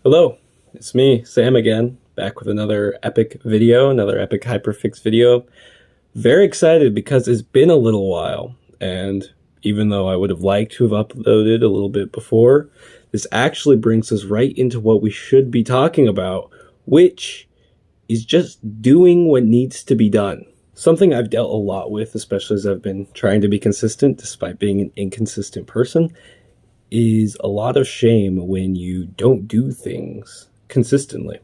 Hello, it's me, Sam again, back with another epic video, another epic Hyperfix video. Very excited because it's been a little while, and even though I would have liked to have uploaded a little bit before, this actually brings us right into what we should be talking about, which is just doing what needs to be done. Something I've dealt a lot with, especially as I've been trying to be consistent despite being an inconsistent person, is a lot of shame when you don't do things consistently.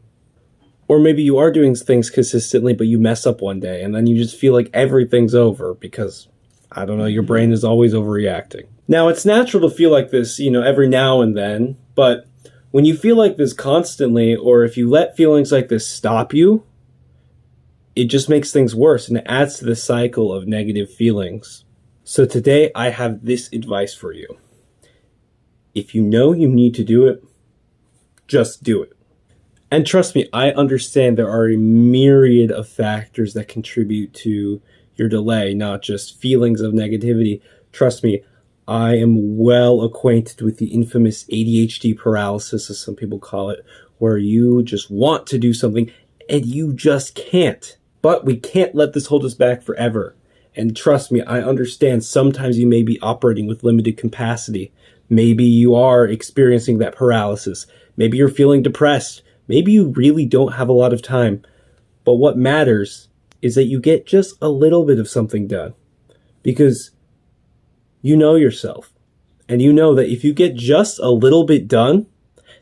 Or maybe you are doing things consistently, but you mess up one day and then you just feel like everything's over because, I don't know, your brain is always overreacting. Now, it's natural to feel like this, every now and then, but when you feel like this constantly, or if you let feelings like this stop you, it just makes things worse and it adds to the cycle of negative feelings. So today I have this advice for you. If you know you need to do it, just do it. And trust me, I understand there are a myriad of factors that contribute to your delay, not just feelings of negativity. Trust me, I am well acquainted with the infamous ADHD paralysis, as some people call it, where you just want to do something and you just can't. But we can't let this hold us back forever. And trust me, I understand sometimes you may be operating with limited capacity. Maybe you are experiencing that paralysis. Maybe you're feeling depressed. Maybe you really don't have a lot of time. But what matters is that you get just a little bit of something done. Because you know yourself. And you know that if you get just a little bit done,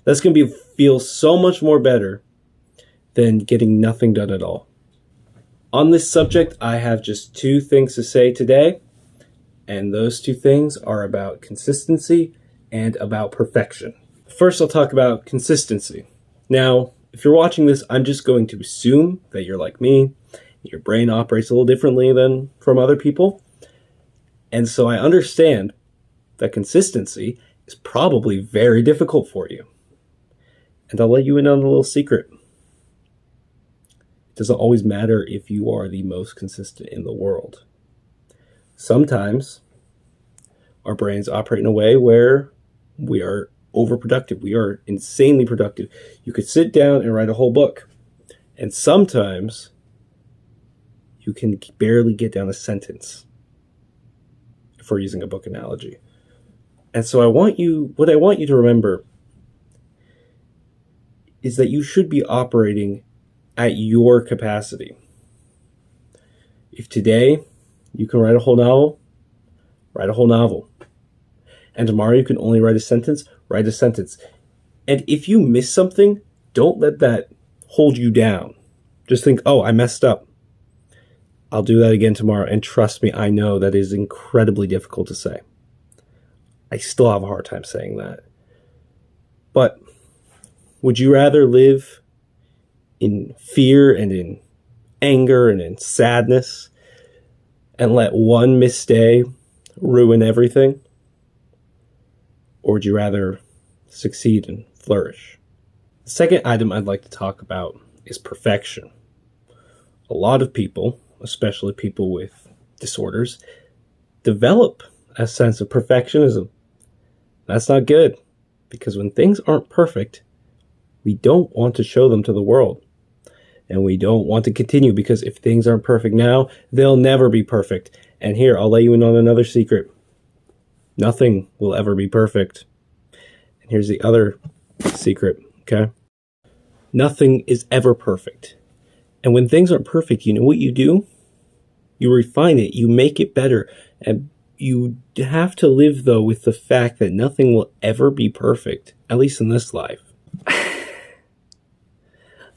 that's going to feel so much more better than getting nothing done at all. On this subject, I have just two things to say today. And those two things are about consistency and about perfection. First, I'll talk about consistency. Now, if you're watching this, I'm just going to assume that you're like me. Your brain operates a little differently than from other people. And so I understand that consistency is probably very difficult for you. And I'll let you in on a little secret. It doesn't always matter if you are the most consistent in the world. Sometimes our brains operate in a way where we are overproductive. We are insanely productive. You could sit down and write a whole book. And sometimes you can barely get down a sentence, if we're using a book analogy. And so what I want you to remember is that you should be operating at your capacity. If today you can write a whole novel, write a whole novel. And tomorrow you can only write a sentence, write a sentence. And if you miss something, don't let that hold you down. Just think, oh, I messed up. I'll do that again tomorrow. And trust me, I know that is incredibly difficult to say. I still have a hard time saying that. But would you rather live in fear and in anger and in sadness and let one missed day ruin everything? Or would you rather succeed and flourish? The second item I'd like to talk about is perfection. A lot of people, especially people with disorders, develop a sense of perfectionism. That's not good, because when things aren't perfect, we don't want to show them to the world. And we don't want to continue, because if things aren't perfect now, they'll never be perfect. And here, I'll let you in on another secret. Nothing will ever be perfect. And here's the other secret, okay? Nothing is ever perfect. And when things aren't perfect, you know what you do? You refine it, you make it better. And you have to live, though, with the fact that nothing will ever be perfect, at least in this life.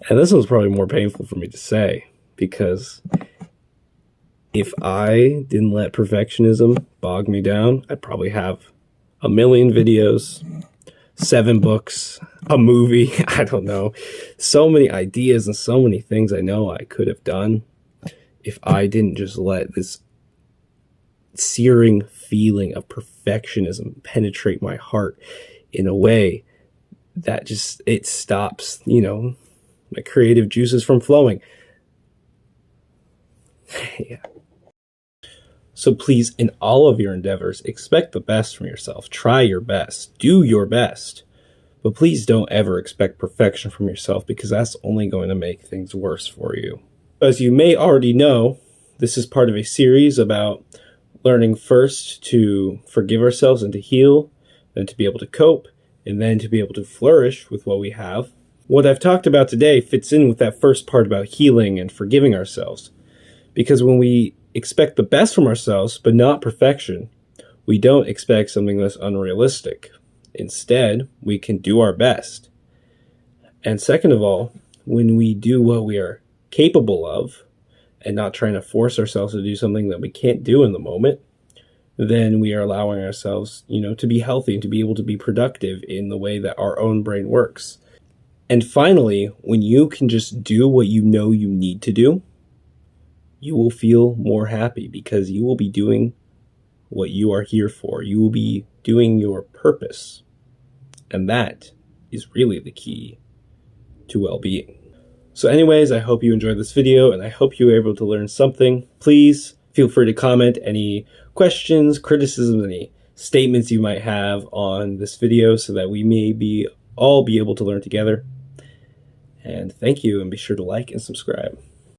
And this was probably more painful for me to say, because if I didn't let perfectionism bog me down, I'd probably have a million videos, 7 books, a movie, I don't know. So many ideas and so many things I know I could have done if I didn't just let this searing feeling of perfectionism penetrate my heart in a way that just, it stops, my creative juices from flowing. Yeah. So please, in all of your endeavors, expect the best from yourself. Try your best. Do your best. But please don't ever expect perfection from yourself, because that's only going to make things worse for you. As you may already know, this is part of a series about learning first to forgive ourselves and to heal, then to be able to cope, and then to be able to flourish with what we have. What I've talked about today fits in with that first part about healing and forgiving ourselves. Because when we expect the best from ourselves, but not perfection, we don't expect something that's unrealistic. Instead, we can do our best. And second of all, when we do what we are capable of and not trying to force ourselves to do something that we can't do in the moment, then we are allowing ourselves, to be healthy and to be able to be productive in the way that our own brain works. And finally, when you can just do what you know you need to do, you will feel more happy, because you will be doing what you are here for. You will be doing your purpose. And that is really the key to well-being. So anyways, I hope you enjoyed this video, and I hope you were able to learn something. Please feel free to comment any questions, criticisms, any statements you might have on this video, so that we may all be able to learn together. And thank you, and be sure to like and subscribe.